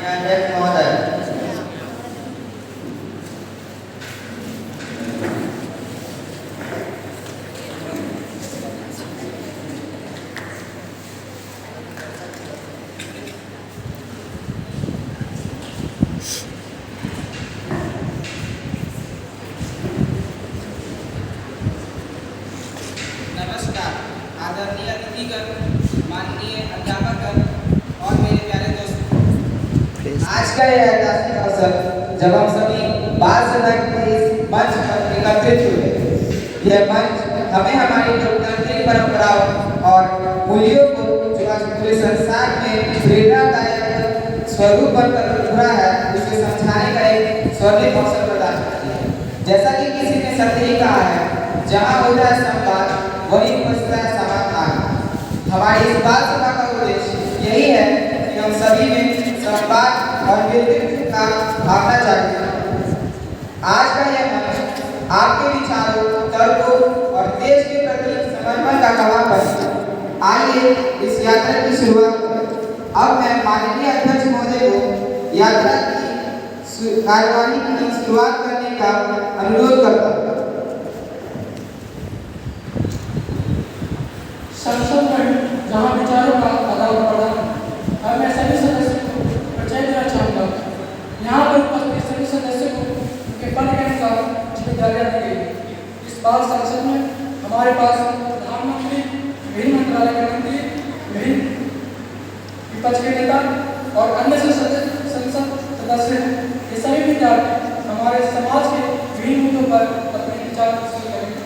अध्यक्ष महोदय, नमस्कार आदरणीय अतिथिगण, माननीय अध्यापक और मेरे प्यारे दोस्तों। आज का यह ऐतिहासिक अवसर जब हम सभी बाल सभा के इस मंच पर एकत्रित हुए, यह मंच हमें हमारी लोकतांत्रिक परंपराओं और मूल्यों को जो आज पूरे संसार में प्रेरणादायक स्वरूप बनकर उभरा है, उसे समझाने का एक स्वर्णिम अवसर प्रदान करती है। जैसा कि किसी ने सत्य ही कहा है, जहाँ होता है संवाद वही उपजता है समाधान। हमारी इस बाल सभा का उद्देश्य यही है कि हम सभी में संवाद और नेतृत्व का भावना जागृत करें। आज का यह मंच आपके विचारों, तर्कों और देश के प्रति समर्पण का गवाह बने। आइए इस यात्रा की शुरुआत करें। अब मैं माननीय अध्यक्ष महोदय को यात्रा की कार्यवाही की शुरुआत करने का अनुरोध करता हूँ। संसद में जहाँ विचारों का आदान प्रदान, अब मैं सभी सदस्यों को परिचय देना चाहूँगा। यहाँ पर उपस्थित सभी सदस्यों को उनके पद के अनुसार जिम्मेदारियाँ दी गई। इस बाल संसद में हमारे पास प्रधानमंत्री, विभिन्न मंत्रालय के मंत्री, विभिन्न विपक्ष के नेता और अन्य संसद सदस्य हैं। ये सभी विद्यार्थी हमारे समाज के विभिन्न मुद्दों पर अपने विचार प्रस्तुत करेंगे।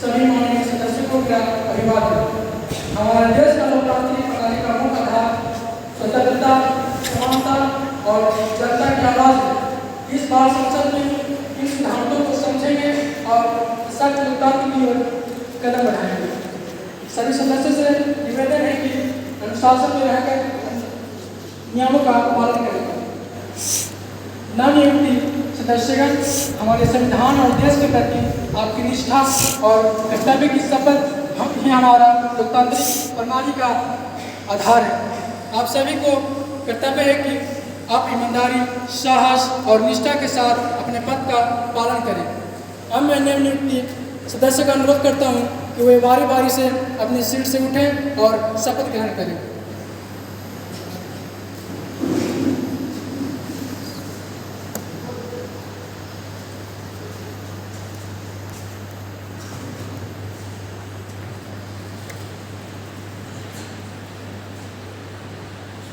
सभी माननीय सदस्यों को मेरा अभिवादन। हमारे देश का लोकतांत्रिक प्रणाली का मुख्य आधार स्वतंत्रता, समानता और जनता की आवाज है। इस बाल संसद में इन सिद्धांतों को समझेंगे और सख्त लोकतंत्र की ओर कदम बढ़ाएंगे। सभी सदस्यों से निवेदन है कि अनुशासन में रहकर नियमों का पालन करें। नवनियुक्त सदस्यगण, हमारे संविधान और देश के प्रति आपकी निष्ठा और कर्तव्य की शपथ ही हमारा लोकतांत्रिक प्रणाली का आधार है। आप सभी को कर्तव्य है कि आप ईमानदारी, साहस और निष्ठा के साथ अपने पद का पालन करें। अब मैं नवनियुक्त सदस्य का अनुरोध करता हूँ कि वे बारी बारी से अपनी सीट से उठें और शपथ ग्रहण करें।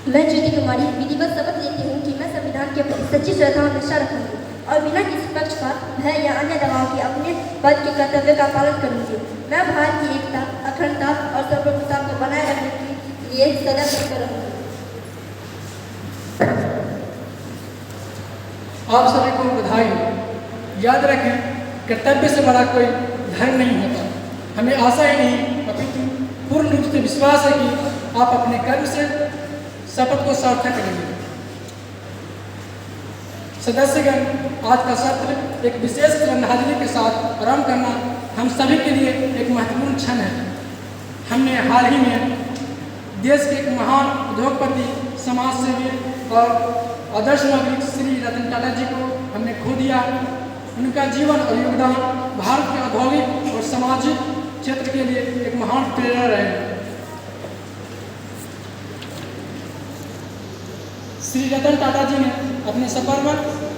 मैं ज्योति कुमारी विधिवत शपथ लेती हूँ कि मैं संविधान के प्रति सच्ची श्रद्धा और निष्ठा रखूंगी और बिना किसी पक्षपात, भय या अन्य दबाव के अपने पद के कर्तव्य का पालन करूंगी। मैं भारत की एकता, अखंडता और सार्वभौमिकता को बनाए रखने के लिए सदा तत्पर रहूंगी। आप सभी को बधाई हो। याद रखें, कर्तव्य से बड़ा कोई धर्म नहीं होता। हमें आशा ही नहीं अपितु पूर्ण रूप से विश्वास है कि आप अपने कर्म से शपथ को सार्थक करेंगे। सदस्यगण, आज का सत्र एक विशेष श्रद्धांजलि के साथ आरंभ करना हम सभी के लिए एक महत्वपूर्ण क्षण है। हमने हाल ही में देश के एक महान उद्योगपति, समाजसेवी और आदर्श नागरिक श्री रतन टाटा जी को हमने खो दिया। उनका जीवन और योगदान भारत के औद्योगिक और सामाजिक क्षेत्र के लिए एक महान प्रेरणा रहे। श्री रतन टाटा जी ने अपने सफलता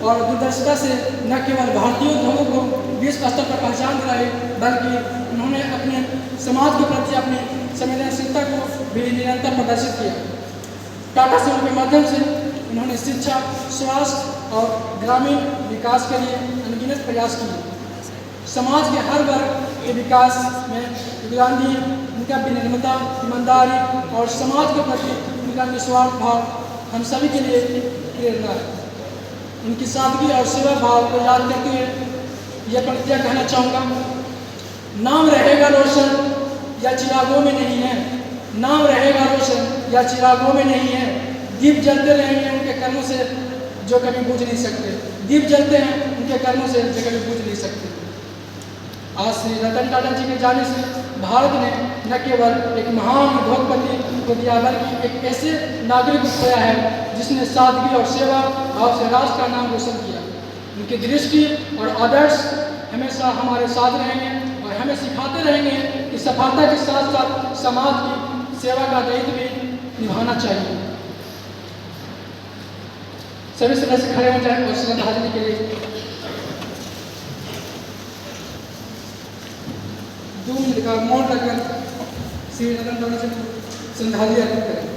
और दूरदर्शिता से न केवल भारतीय उद्योगों को विश्व स्तर पर पहचान दिलाई, बल्कि उन्होंने अपने समाज के प्रति अपनी संवेदनशीलता को भी निरंतर प्रदर्शित किया। टाटा समूह के माध्यम से उन्होंने शिक्षा, स्वास्थ्य और ग्रामीण विकास के लिए अनगिनत प्रयास किए। समाज के हर वर्ग के विकास में योगदान दिए। उनका विनम्रता, ईमानदारी और समाज के प्रति उनका निस्वार्थ भाव हम सभी के लिए प्रेरणा है। उनकी सादगी और सेवा भाव को याद करते हुए यह पंक्तियाँ कहना चाहूँगा। नाम रहेगा रोशन या चिरागों में नहीं है, नाम रहेगा रोशन या चिरागों में नहीं है। दीप जलते रहेंगे उनके कर्मों से जो कभी बुझ नहीं सकते। दीप जलते हैं उनके कर्मों से जो कभी बुझ नहीं सकते। आज श्री रतन टाटा जी के जाने से भारत ने न केवल एक महान उद्योगपति को दिया, बल्कि एक ऐसे नागरिक को खोया है जिसने सादगी और सेवा भाव से राष्ट्र का नाम रोशन किया। उनकी दृष्टि और आदर्श हमेशा हमारे साथ रहेंगे और हमें सिखाते रहेंगे कि सफलता के साथ साथ समाज की सेवा का दायित्व भी निभाना चाहिए। सभी सदस्य खड़े हो जाए और श्रद्धांजलि के लिए 2 मिनट का मौन रखकर श्री नरेंद्र मोदी से श्रद्धांजलि अर्पित करें।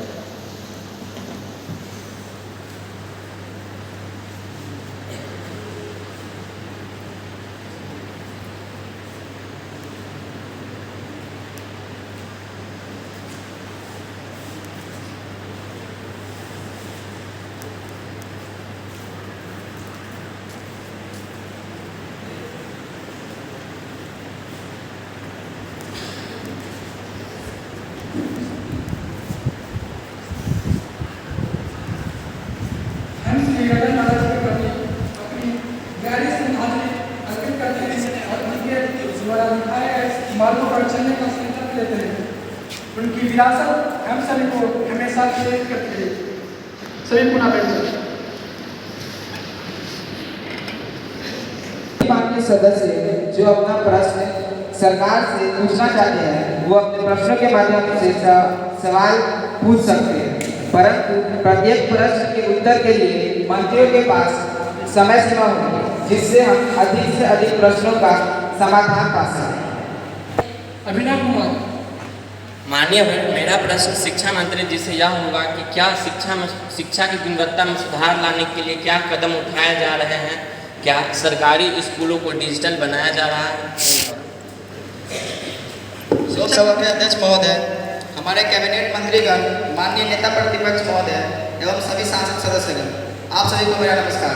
हम श्री रतन लाला जी के प्रति अपनी गहरी श्रद्धांजलि अर्पित करते हैं और उनके द्वारा दिखाए गए मार्गों पर चलने का संकल्प लेते हैं। उनकी विरासत हम सभी को हमेशा प्रेरित करती है। सभी पुनः बैठिए। माननीय सदस्य जो अपना प्रश्न सरकार से पूछना चाहते हैं वो अपने प्रश्नों के माध्यम से सवाल पूछ सकते हैं, परंतु प्रत्येक प्रश्न के उत्तर के लिए मंत्रियों के पास समय सीमा होगी, जिससे हम अधिक से अधिक प्रश्नों का समाधान पा सकें। अभिनव कुमार। माननीय मेरा प्रश्न शिक्षा मंत्री जी से यह होगा कि क्या शिक्षा की गुणवत्ता में सुधार लाने के लिए क्या कदम उठाए जा रहे हैं? क्या सरकारी स्कूलों को डिजिटल बनाया जा रहा है? लोकसभा के अध्यक्ष महोदय, हमारे कैबिनेट मंत्रीगण, माननीय नेता प्रतिपक्ष महोदय एवं सभी सांसद सदस्यगण, आप सभी को मेरा नमस्कार।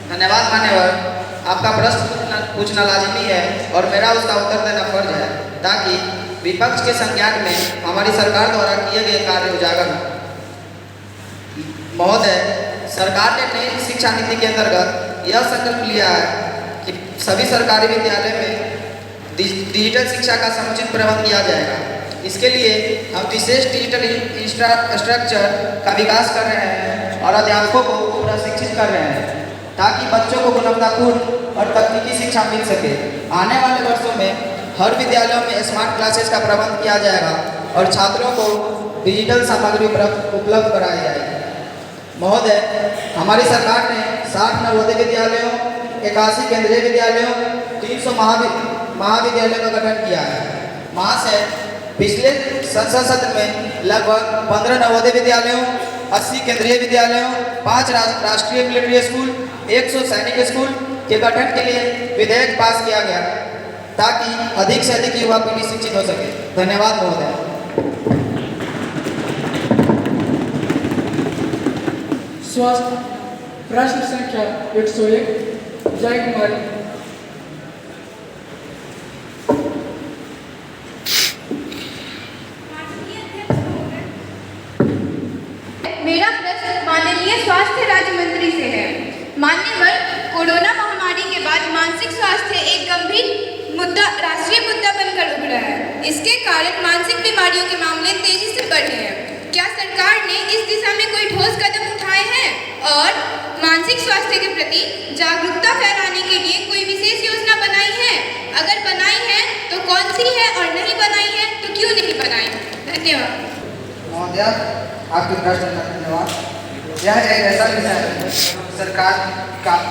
धन्यवाद मान्यवर, आपका प्रश्न पूछना लाजिमी है और मेरा उसका उत्तर देना फर्ज है, ताकि विपक्ष के संज्ञान में हमारी सरकार द्वारा किए गए कार्य उजागर हो। महोदय, सरकार ने नई शिक्षा नीति के अंतर्गत यह संकल्प लिया है कि सभी सरकारी विद्यालय में डिजिटल शिक्षा का समुचित प्रबंध किया जाएगा। इसके लिए हम विशेष डिजिटल इंफ्रास्ट्रक्चर का विकास कर रहे हैं और अध्यापकों को प्रशिक्षित कर रहे हैं, ताकि बच्चों को गुणवत्तापूर्ण और तकनीकी शिक्षा मिल सके। आने वाले वर्षों में हर विद्यालयों में स्मार्ट क्लासेस का प्रबंध किया जाएगा और छात्रों को डिजिटल सामग्री उपलब्ध कराई जाएगी। महोदय, हमारी सरकार ने 60 नवोदय विद्यालयों, 81 केंद्रीय विद्यालयों, 300 महाविद्यालयों का गठन किया है। महाशय, पिछले संसद सत्र में लगभग 15 नवोदय विद्यालयों, 80 केंद्रीय विद्यालयों, 5 राष्ट्रीय मिलिट्री स्कूल, 100 सैनिक स्कूल के गठन के लिए विधेयक पास किया गया, ताकि अधिक से अधिक युवा पीढ़ी शिक्षित हो सके। धन्यवाद महोदय। स्वास्थ्य प्रश्न संख्या 101 जय कुमारी। मेरा प्रश्न माननीय स्वास्थ्य राज्य मंत्री से है। मान्यवर, कोरोना महामारी के बाद मानसिक स्वास्थ्य एक गंभीर मुद्दा, राष्ट्रीय मुद्दा बनकर उभरा है। इसके कारण मानसिक बीमारियों के मामले तेजी से बढ़े हैं। क्या सरकार ने इस दिशा में कोई ठोस कदम उठाए हैं और मानसिक स्वास्थ्य के प्रति जागरूकता फैलाने के लिए कोई विशेष योजना बनाई है? अगर बनाई है तो कौन सी है और नहीं बनाई है तो क्यों नहीं बनाई? धन्यवाद। महोदय, आपके प्रश्न का धन्यवाद। यह एक ऐसा विषय है सरकार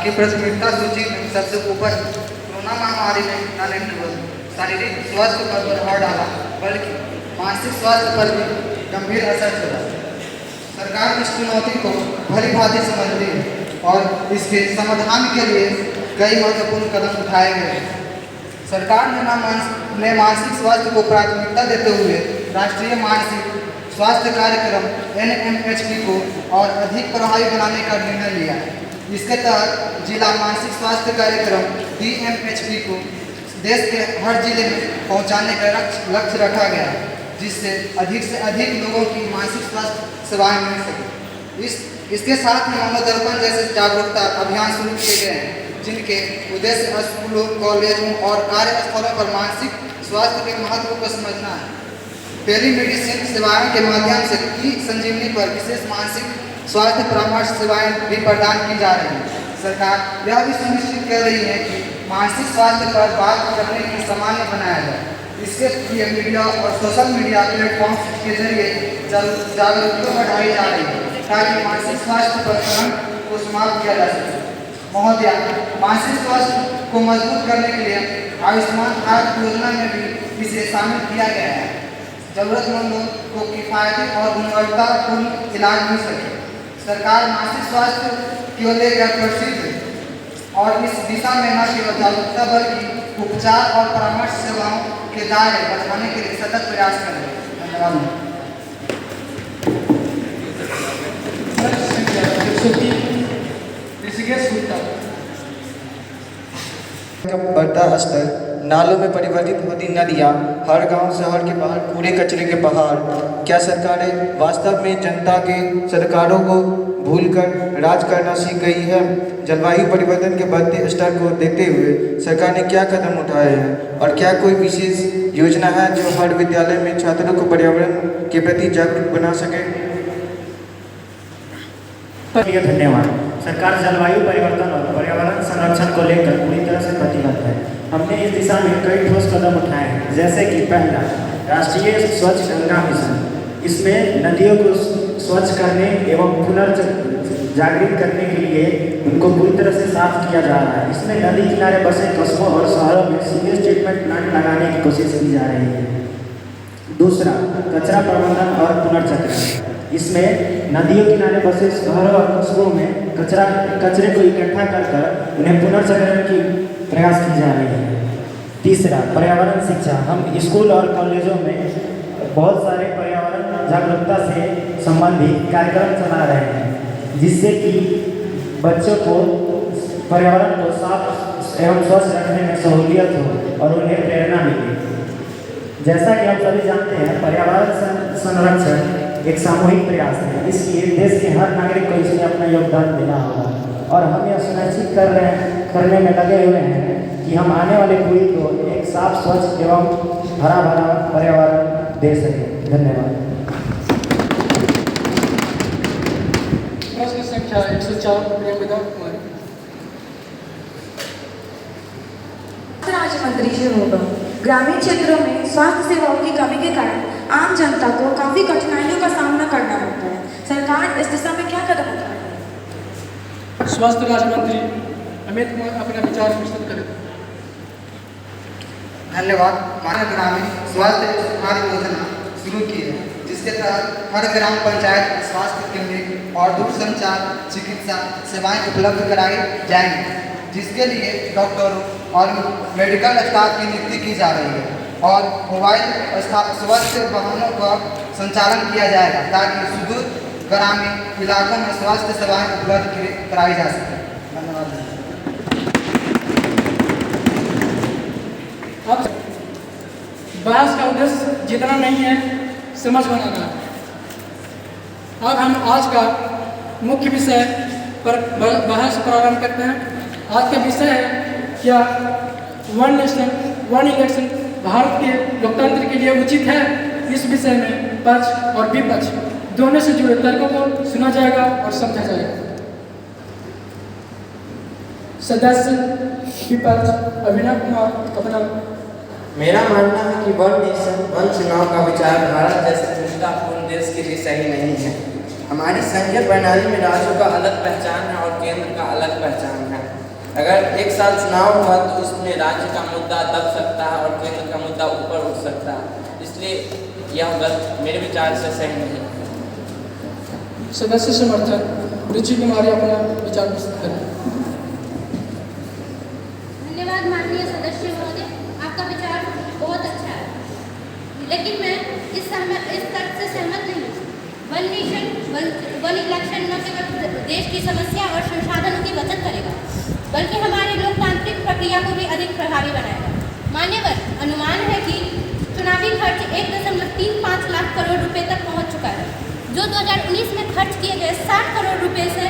की प्राथमिकता सूची में सबसे ऊपर। कोरोना महामारी ने न केवल शारीरिक स्वास्थ्य पर प्रभाव डाला, बल्कि मानसिक स्वास्थ्य पर भी गंभीर असर छोड़ा। सरकार इस चुनौती को भली भांति समझती है और इसके समाधान के लिए कई महत्वपूर्ण कदम उठाए गए। सरकार ने मानसिक स्वास्थ्य को प्राथमिकता देते हुए राष्ट्रीय मानसिक स्वास्थ्य कार्यक्रम NMHP को और अधिक प्रभावी बनाने का निर्णय लिया। इसके तहत जिला मानसिक स्वास्थ्य कार्यक्रम DMHP को देश के हर जिले में पहुंचाने का लक्ष्य रखा गया, जिससे अधिक लोगों की मानसिक स्वास्थ्य सेवाएं मिल सके। इसके साथ ही मनोदर्पण जैसे जागरूकता अभियान शुरू किए गए हैं, जिनके उद्देश्य स्कूलों, कॉलेजों और कार्यस्थलों पर मानसिक स्वास्थ्य के महत्व को समझना है। टेलीमेडिसिन सेवाओं के माध्यम से ई संजीवनी पर विशेष मानसिक स्वास्थ्य परामर्श सेवाएं भी प्रदान की जा रही हैं। सरकार यह भी सुनिश्चित कर रही है कि मानसिक स्वास्थ्य पर बात करने की सामान्य बनाया जाए। इसके लिए मीडिया और सोशल मीडिया प्लेटफॉर्म के जरिए जागरूकता बढ़ाई जा रही है ताकि मानसिक स्वास्थ्य पर कलंक को समाप्त किया जा सके। महोदया, मानसिक स्वास्थ्य को मजबूत करने के लिए आयुष्मान भारत योजना में भी इसे शामिल किया गया है। जरूरतमंदों को किफायती और गुणवत्तापूर्ण इलाज मिल सके। सरकार मानसिक स्वास्थ्य को लेकर प्रसिद्ध और इस दिशा में न केवल जागरूकता बल्कि उपचार और परामर्श सेवाओं के दायरे बढ़ाने के लिए सतत प्रयास कर रही है। धन्यवाद। बढ़ता स्तर, नालों में परिवर्तित होती नदियाँ, हर गांव शहर के बाहर कूड़े कचरे के पहाड़। क्या सरकारें वास्तव में जनता के सरकारों को भूलकर राज करना सीख गई है? जलवायु परिवर्तन के बढ़ते स्तर को देखते हुए सरकार ने क्या कदम उठाए हैं और क्या कोई विशेष योजना है जो हर विद्यालय में छात्रों को पर्यावरण के प्रति जागरूक बना सके? धन्यवाद। सरकार जलवायु परिवर्तन और पर्यावरण संरक्षण को लेकर पूरी तरह से प्रतिबद्ध है। हमने इस दिशा में कई ठोस कदम उठाए हैं, जैसे कि पहला, राष्ट्रीय स्वच्छ गंगा मिशन। इसमें नदियों को स्वच्छ करने एवं पुनर्जागृत करने के लिए उनको पूरी तरह से साफ किया जा रहा है। इसमें नदी किनारे बसे कस्बों और शहरों में सीवेज ट्रीटमेंट प्लांट लगाने की कोशिश की जा रही है। दूसरा, कचरा प्रबंधन और पुनर्चक्रण। इसमें नदियों किनारे बसे शहरों और कस्बों में कचरे को इकट्ठा कर उन्हें पुनर्चक्रण की प्रयास की जा रही है। तीसरा, पर्यावरण शिक्षा। हम स्कूल और कॉलेजों में बहुत सारे पर्यावरण जागरूकता से संबंधित कार्यक्रम चला रहे हैं, जिससे कि बच्चों को पर्यावरण को साफ एवं स्वच्छ रखने में सहूलियत हो और उन्हें प्रेरणा मिले। जैसा कि हम सभी जानते हैं, पर्यावरण संरक्षण एक सामूहिक प्रयास है, इसलिए देश के हर नागरिक को इसमें अपना योगदान देना होगा और हम यह सुनिश्चित करने में लगे हुए हैं कि हम आने वाली पीढ़ी को एक साफ, स्वच्छ एवं हरा भरा पर्यावरण दे सकें। धन्यवाद। प्रश्न संख्या 104 प्रियंका कुमारी। राज्य मंत्री जी होगा। ग्रामीण क्षेत्रों में स्वास्थ्य सेवाओं की कमी के कारण आम जनता को काफ़ी कठिनाइयों का सामना करना पड़ता है। सरकार इस दिशा में क्या कदम उठा रही है? स्वास्थ्य राज्य मंत्री अमित कुमार अपना विचार प्रस्तुत करें। धन्यवाद। मानव ग्रामीण स्वास्थ्य सुधार योजना शुरू की है, जिसके तहत हर ग्राम पंचायत स्वास्थ्य क्लिनिक और दूरसंचार चिकित्सा सेवाएं उपलब्ध कराई जाएंगी, जिसके लिए डॉक्टरों और मेडिकल स्टाफ की नियुक्ति की जा रही है और मोबाइल स्वास्थ्य वाहनों का संचालन किया जाएगा ताकि सुदूर ग्रामीण इलाकों में स्वास्थ्य सेवाएं उपलब्ध कराई जा सके। धन्यवाद। अब बहस का उद्देश्य जितना नहीं है, समझ बनाना। अब हम आज का मुख्य विषय पर बहस प्रारंभ करते हैं। आज का विषय है क्या one nation one election Bharat के लोकतंत्र के लिए उचित है। इस विषय में पक्ष और विपक्ष दोनों से जुड़े तर्कों को सुना जाएगा और समझा जाएगा। सदस्य विपक्ष अभिनव कुमार अपना। मेरा मानना है कि वन नेशन वन चुनाव का विचार भारत जैसे विविधतापूर्ण देश के लिए सही नहीं है। हमारी संघीय प्रणाली में राज्यों का अलग पहचान है और केंद्र का अलग पहचान है। अगर एक साल चुनाव हुआ तो उसमें राज्य का मुद्दा दब सकता है और केंद्र का मुद्दा ऊपर उठ सकता है, इसलिए यह गलत मेरे विचार से सही नहीं है। सदस्य समर्थक रुचि कुमारी अपना विचार प्रस्तुत करें। धन्यवाद माननीय सदस्य महोदय, आपका विचार बहुत अच्छा है, लेकिन मैं इस तर्क से सहमत नहीं हूँ। वन नेशन वन इलेक्शन न केवल देश की समस्या और संसाधनों की बचत करेगा, बल्कि हमारी लोकतांत्रिक प्रक्रिया को भी अधिक प्रभावी बनाएगा। मान्यवर अनुमान है कि चुनावी खर्च 1.35 लाख करोड़ रुपए तक पहुंच चुका है, जो 2019 में खर्च किए गए 60 करोड़ रुपए से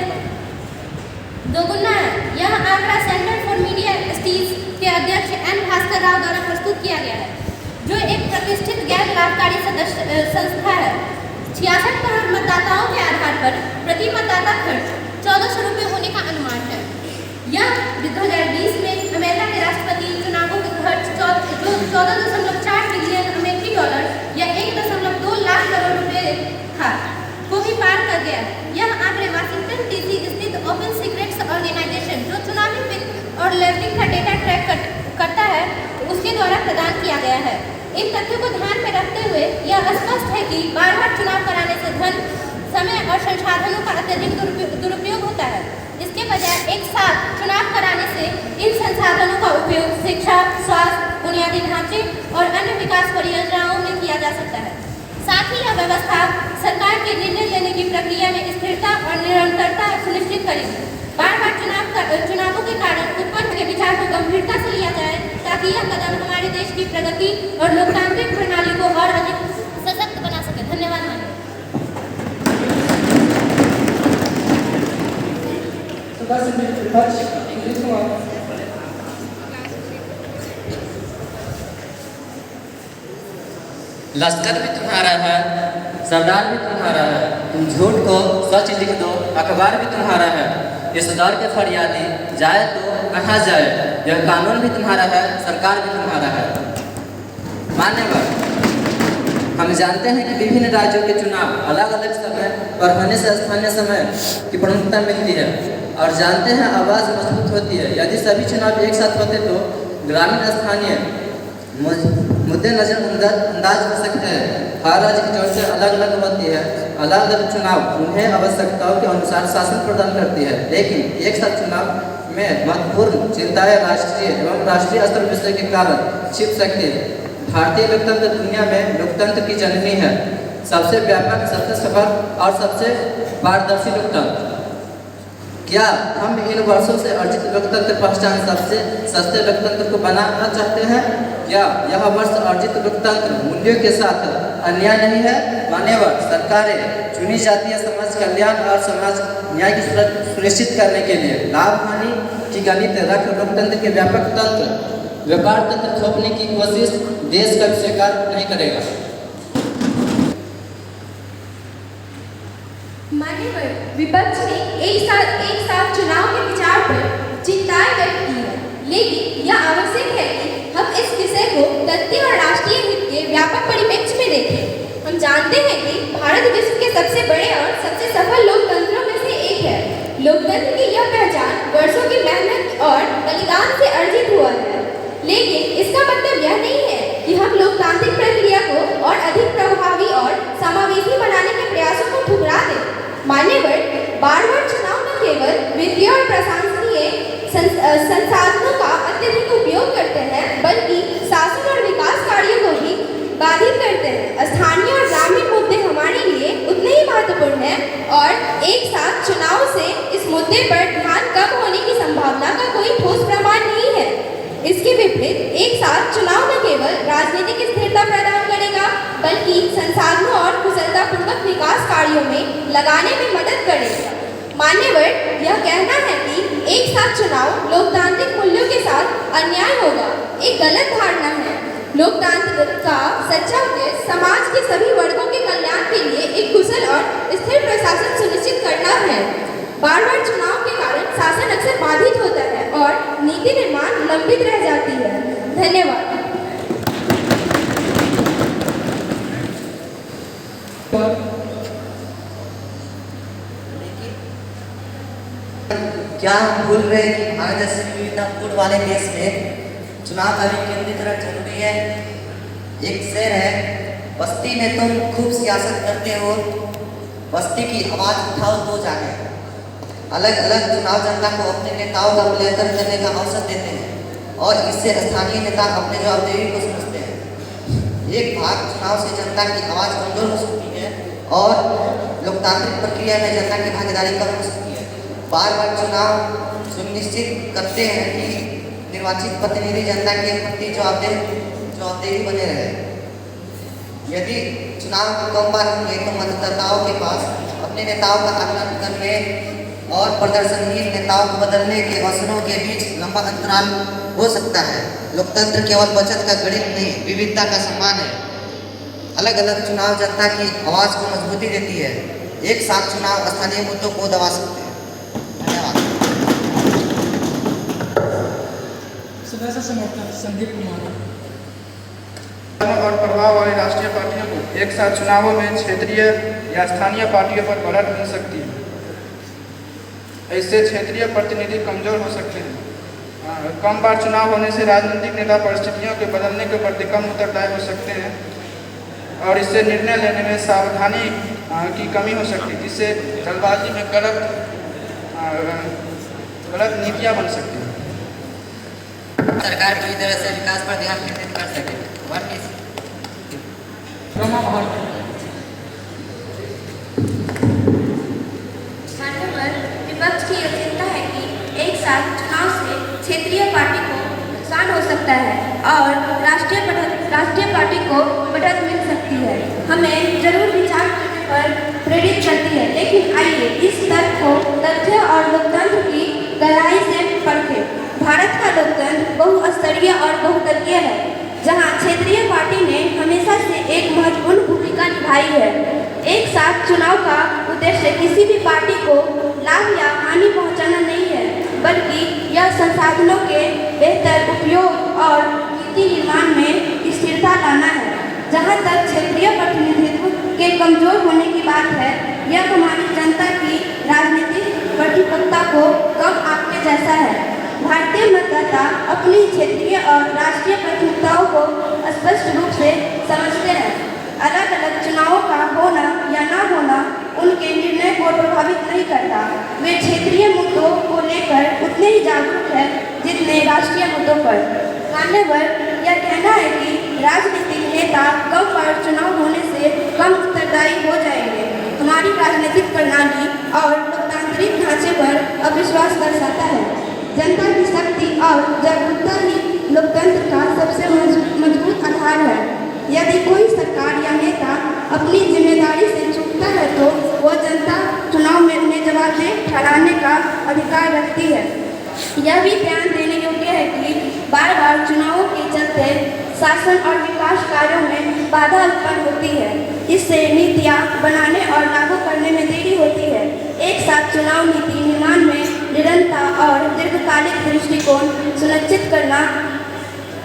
दोगुना है। यह आंकड़ा सेंटर फॉर मीडिया स्टडीज के अध्यक्ष एन भास्कर राव द्वारा प्रस्तुत किया गया है। जो एक प्रतिष्ठित गैर लाभकारी संस्था है। 66 करोड़ मतदाताओं के आधार पर प्रति मतदाता खर्च 1400 रुपये होने का अनुमान है। यह 2020 में अमेरिका के राष्ट्रपति चुनावों का खर्च 14.4 बिलियन अमेरिकी डॉलर या 1.2 लाख करोड़ रुपये था को भी पार कर गया। यह आंकड़े वाशिंगटन डीसी स्थित ओपन सीक्रेट्स ऑर्गेनाइजेशन जो चुनावी वित्त और लेवलिंग का डेटा ट्रैक करता है उसके द्वारा प्रदान किया गया है। इन तथ्यों को ध्यान में रखते हुए यह स्पष्ट है कि बार-बार चुनाव कराने से धन, समय और संसाधनों का अत्यधिक दुरुपयोग होता है। इसके बजाय एक साथ चुनाव कराने से इन संसाधनों का उपयोग शिक्षा, स्वास्थ्य, बुनियादी ढांचे और अन्य विकास परियोजनाओं में किया जा सकता है। साथ ही यह व्यवस्था सरकार के निर्णय लेने की प्रक्रिया में स्थिरता और निरंतरता सुनिश्चित करेगी। बार-बार चुनावों के कारण उत्पन्न के विचार को गंभीरता से लिया जाए ताकि यह कदम हमारे देश की प्रगति और लोकतांत्रिक प्रणाली को और अधिक सशक्त बना सके। धन्यवाद। लश्कर भी तुम्हारा है, सरदार भी तुम्हारा है, तुम झूठ को सच लिख दो, अखबार भी तुम्हारा है। इस दौर के फरियादी जाए तो कहाँ जाए, यह कानून भी तुम्हारा है, सरकार भी तुम्हारा है। मान्यवर, हम जानते हैं कि विभिन्न राज्यों के चुनाव अलग अलग समय पर होने से स्थानीय समय की प्रमुखता मिलती है और जानते हैं आवाज़ मजबूत होती है। यदि सभी चुनाव एक साथ होते तो ग्रामीण स्थानीय मुद्दे नजरअंदाज हो सकते हैं। हर राज्य की जोड़ से अलग अलग होती है। अलग अलग चुनाव उन्हें आवश्यकताओं के अनुसार शासन प्रदान करती है, लेकिन एक साथ चुनाव में महत्वपूर्ण चिंताएं राष्ट्रीय एवं राष्ट्रीय स्तर विषय के कारण छिप सकती है। भारतीय लोकतंत्र दुनिया में लोकतंत्र की जननी है, सबसे व्यापक, सबसे सफल और सबसे पारदर्शी लोकतंत्र। क्या हम इन वर्षों से अर्जित लोकतंत्र पहचान सबसे सस्ते लोकतंत्र को बनाना चाहते हैं? क्या यह वर्ष अर्जित लोकतंत्र मूल्यों के साथ अन्याय नहीं है? मान्यवर, सरकारें चुनी जाती है समाज कल्याण और समाज न्याय की सुनिश्चित करने के लिए। लाभ हानि की गणित रख लोकतंत्र के व्यापक तंत्र व्यापार तंत्र थोपने की कोशिश देश कभी स्वीकार नहीं करेगा। मान्यवर, विपक्ष ने एक साथ चुनाव के विचार पर चिंताएं व्यक्त की है, लेकिन यह आवश्यक है कि हम इस विषय को तथ्य और राष्ट्रीय हित के व्यापक परिप्रेक्ष्य में देखें। हम जानते हैं कि भारत विश्व के सबसे बड़े और सबसे सफल लोकतंत्रों में से एक है। लोकतंत्र की यह पहचान वर्षों की मेहनत और बलिदान से अर्जित हुआ है, लेकिन इसका मतलब यह नहीं है कि हम लोकतांत्रिक प्रक्रिया को और अधिक प्रभावी और समावेशी बनाने के प्रयासों को ठुकरा दें। मान्यवर, बार-बार चुनाव न केवल वित्तीय और प्रशासकीय संसाधनों का अत्यधिक उपयोग करते हैं, बल्कि शासन और विकास कार्यों को भी बाधित करते हैं। स्थानीय और ग्रामीण मुद्दे हमारे लिए उतने ही महत्वपूर्ण हैं और एक साथ चुनाव से इस मुद्दे पर ध्यान कम होने की संभावना का कोई ठोस प्रमाण नहीं है। इसके विपरीत एक साथ चुनाव न केवल राजनीतिक स्थिरता प्रदान करेगा, बल्कि संसाधनों और कुशलतापूर्वक विकास कार्यों में लगाने में मदद करेगा। मान्यवर, यह कहना है कि एक साथ चुनाव लोकतांत्रिक मूल्यों के साथ अन्याय होगा, एक गलत धारणा है। लोकतंत्र का सच्चा उद्देश्य समाज के सभी वर्गों के कल्याण के लिए एक कुशल और स्थिर प्रशासन सुनिश्चित करना है। बार-बार चुनाव के कारण शासन अक्सर बाधित होता है और नीति निर्माण लंबित रह जाती है। धन्यवाद। क्या हम भूल रहे हैं कि भारत जैसे विविधतापूर्ण वाले देश में चुनाव का भी केंद्रीकरण जरूरी है? एक शेर है, बस्ती में तुम खूब सियासत करते हो, बस्ती की आवाज़ उठाओ तो जाने। अलग अलग चुनाव जनता को अपने नेताओं का मूल्यांकन करने का अवसर देते हैं और इससे स्थानीय नेता अपने जवाबदेही को समझते हैं। एक भाग चुनाव से जनता की आवाज़ कमजोर हो सकती है और लोकतांत्रिक प्रक्रिया में जनता की भागीदारी कम हो सकती है। बार बार चुनाव सुनिश्चित करते हैं कि निर्वाचित प्रतिनिधि जनता के प्रति जवाबदेही बने रहे। यदि चुनाव कम बार होंगे तो मतदाताओं के पास अपने नेताओं का आकलन करने और प्रदर्शनहीन नेताओं को बदलने के अवसरों के बीच लंबा अंतराल हो सकता है। लोकतंत्र केवल बचत का गणित नहीं, विविधता का सम्मान है। अलग अलग चुनाव जनता की आवाज़ को मजबूती देती है। एक साथ चुनाव स्थानीय मुद्दों को दबा सकते हैं। धन्यवाद। सदस्य समर्थक संदीप कुमार। और प्रभाव वाली राष्ट्रीय पार्टियों को एक साथ चुनावों में क्षेत्रीय या स्थानीय पार्टियों पर बढ़त मिल सकती है। इससे क्षेत्रीय प्रतिनिधि कमजोर हो सकते हैं। कम बार चुनाव होने से राजनीतिक नेता परिस्थितियों के बदलने के प्रति कम उत्तरदायी हो सकते हैं और इससे निर्णय लेने में सावधानी की कमी हो सकती है, जिससे जल्दबाजी में गलत नीतियाँ बन सकती हैं। सरकार पूरी तरह से विकास पर ध्यान केंद्रित कर सके। विपक्ष की यह चिंता है कि एक साथ चुनाव से क्षेत्रीय पार्टी को नुकसान हो सकता है और राष्ट्रीय पार्टी को बढ़त मिल सकती है। हमें जरूर विचार करने पर प्रेरित करती है, लेकिन आइए इस तर्क को तथ्य और लोकतंत्र की गहराई से परखें। भारत का लोकतंत्र बहुस्तरीय और बहुदलीय है, जहां क्षेत्रीय पार्टी ने हमेशा से एक महत्वपूर्ण भूमिका निभाई है। एक साथ चुनाव का उद्देश्य किसी भी पार्टी को लाभ या हानि पहुंचाना नहीं है, बल्कि यह संसाधनों के बेहतर उपयोग और नीति निर्माण में स्थिरता लाना है। जहां तक क्षेत्रीय प्रतिनिधित्व के कमजोर होने की बात है, यह हमारी जनता की राजनीतिक प्रतिबद्धता को कम आंकने जैसा है। भारतीय मतदाता अपनी क्षेत्रीय और राष्ट्रीय प्राथमिकताओं को स्पष्ट रूप से समझते हैं। अलग अलग चुनावों का होना या न होना उनके निर्णय को प्रभावित नहीं करता। वे क्षेत्रीय मुद्दों को लेकर उतने ही जागरूक हैं जितने राष्ट्रीय मुद्दों पर। मान्यवर यह कहना है कि राजनीतिक नेता कम बार चुनाव होने से कम उत्तरदायी हो जाएंगे हमारी राजनीतिक प्रणाली और लोकतांत्रिक ढांचे पर अविश्वास दर्शाता है। जनता की शक्ति और जागरूकता ही लोकतंत्र का सबसे मजबूत आधार है। यदि कोई सरकार या नेता अपनी जिम्मेदारी से चूकता है तो वो जनता चुनाव में उन्हें जवाबदेह ठहराने का अधिकार रखती है। यह भी ध्यान देने योग्य है कि बार बार चुनावों के चलते शासन और विकास कार्यों में बाधा उत्पन्न होती है। इससे नीतियाँ बनाने और लागू करने में देरी होती है। एक साथ चुनाव नीति निर्माण में निरंतरता और दीर्घकालिक दृष्टिकोण सुनिश्चित करना।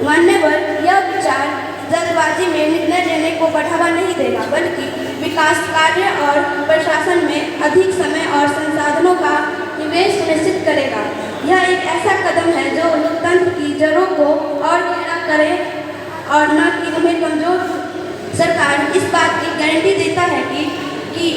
मान्यवर यह विचार जल्दबाजी में निर्णय लेने को बढ़ावा नहीं देगा, बल्कि विकास कार्य और प्रशासन में अधिक समय और संसाधनों का निवेश सुनिश्चित करेगा। यह एक ऐसा कदम है जो लोकतंत्र की जड़ों को और गहरा करे और न कि उन्हें कमजोर। सरकार इस बात की गारंटी देता है कि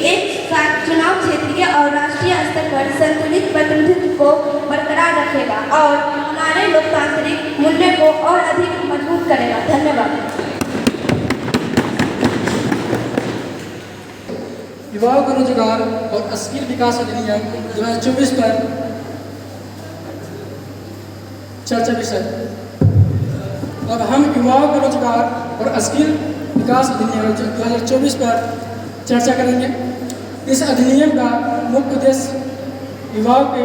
एक साथ चुनाव क्षेत्रीय और राष्ट्रीय स्तर पर संतुलित प्रतिनिधित्व को बरकरार रखेगा और हमारे लोकतांत्रिक मूल्य को और अधिक मजबूत करेगा। धन्यवाद। युवाओं को रोजगार और स्किल विकास अधिनियम 2024 पर चर्चा विषय। अब हम युवाओं को रोजगार और स्किल विकास अधिनियम 2024 पर चर्चा करेंगे। इस अधिनियम का मुख्य उद्देश्य युवाओं को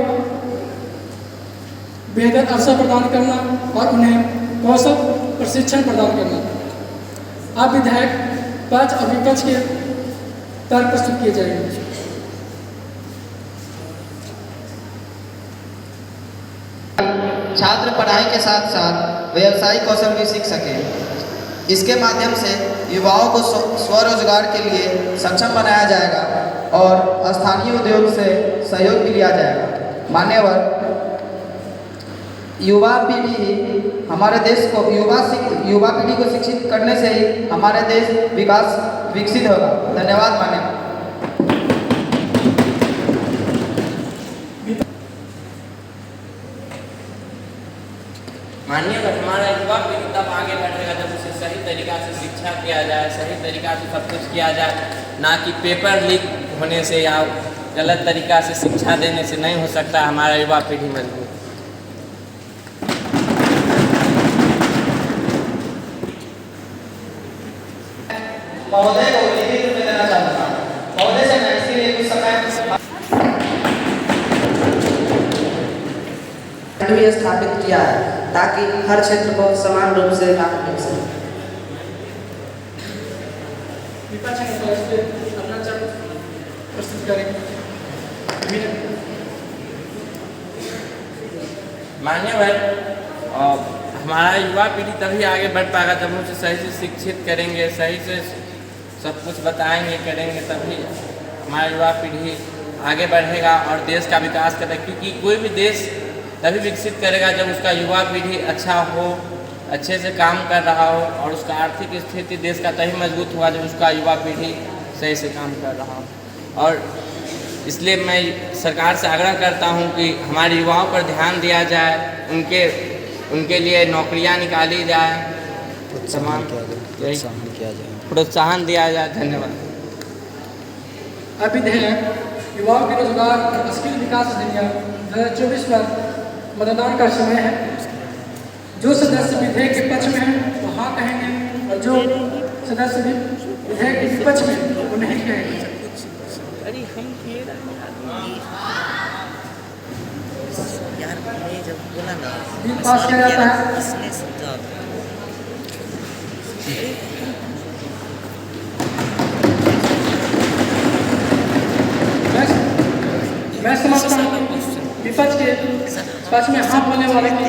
बेहतर अवसर प्रदान करना और उन्हें कौशल प्रशिक्षण प्रदान करना। अब विधायक पक्ष और विपक्ष के तर्क प्रस्तुत किए जाएंगे। छात्र पढ़ाई के साथ साथ व्यावसायिक कौशल भी सीख सकें। इसके माध्यम से युवाओं को स्वरोजगार के लिए सक्षम बनाया जाएगा और स्थानीय उद्योग से सहयोग भी लिया जाएगा। मान्यवर युवा पीढ़ी हमारे देश को युवा पीढ़ी को शिक्षित करने से ही हमारे देश विकसित होगा। धन्यवाद मान्यवर। मानिए हमारा युवा पीढ़ी तब आगे बढ़ेगा जब उसे सही तरीक़ा से शिक्षा किया जाए, सही तरीक़ा से सब कुछ किया जाए, ना कि पेपर लीक होने से या गलत तरीक़ा से शिक्षा देने से नहीं हो सकता हमारा युवा पीढ़ी मजबूत। महोदय को लिखित में देना चाहता हूँ। महोदय से मैं इसके लिए कुछ समय भी स्थापित किया है ताकि हर क्षेत्र को समान रूप से लाभ मिल सके। विपक्ष नेता इस पे अपना चर्चा प्रस्तुत करेंगे। मान्यवर, हमारा युवा पीढ़ी तभी आगे बढ़ पाएगा जब हम उसे सही से शिक्षित करेंगे, सही से सब कुछ बताएंगे करेंगे, तभी हमारा युवा पीढ़ी आगे बढ़ेगा और देश का विकास करेगा। क्योंकि कोई भी देश तभी विकसित करेगा जब उसका युवा पीढ़ी अच्छा हो, अच्छे से काम कर रहा हो, और उसका आर्थिक स्थिति देश का तभी मजबूत हुआ जब उसका युवा पीढ़ी सही से काम कर रहा हो। और इसलिए मैं सरकार से आग्रह करता हूं कि हमारे युवाओं पर ध्यान दिया जाए, उनके लिए नौकरियां निकाली जाए, प्रोत्साहन दिया जाए। धन्यवाद। अब विधेयक युवाओं के रोजगार और स्किल विकास अधिनियम 2024 पर मतदान का समय है। जो सदस्य विधेयक के पक्ष में हैं वो हाँ कहेंगे, और जो सदस्य विधेयक के विपक्ष में हैं वो नहीं कहेंगे। बिल पास किया जाता है। मैं समझता हूँ विपक्ष के पक्ष में हाँ बोलने वाले की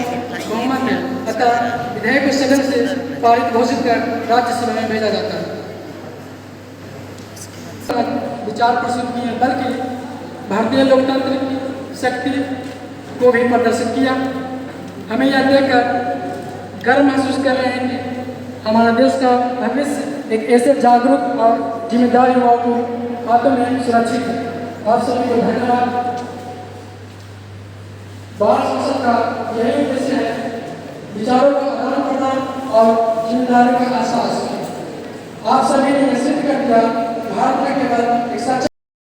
बहुमत है, अतः विधेयक को सदन से पारित घोषित कर राज्यसभा में भेजा जाता है। विचार प्रस्तुत किए, बल्कि भारतीय लोकतंत्र की शक्ति को भी प्रदर्शित किया। हमें यह देखकर गर्व महसूस कर रहे हैं कि हमारा देश का भविष्य एक ऐसे जागरूक और जिम्मेदार युवाओं को हाथों में सुरक्षित है। आप सभी को धन्यवाद। भारत संसद का यही उद्देश्य है, विचारों का आदान प्रदान और जिम्मेदारी का एहसास। आप सभी ने सिद्ध कर दिया भारत में केवल एक सच्चा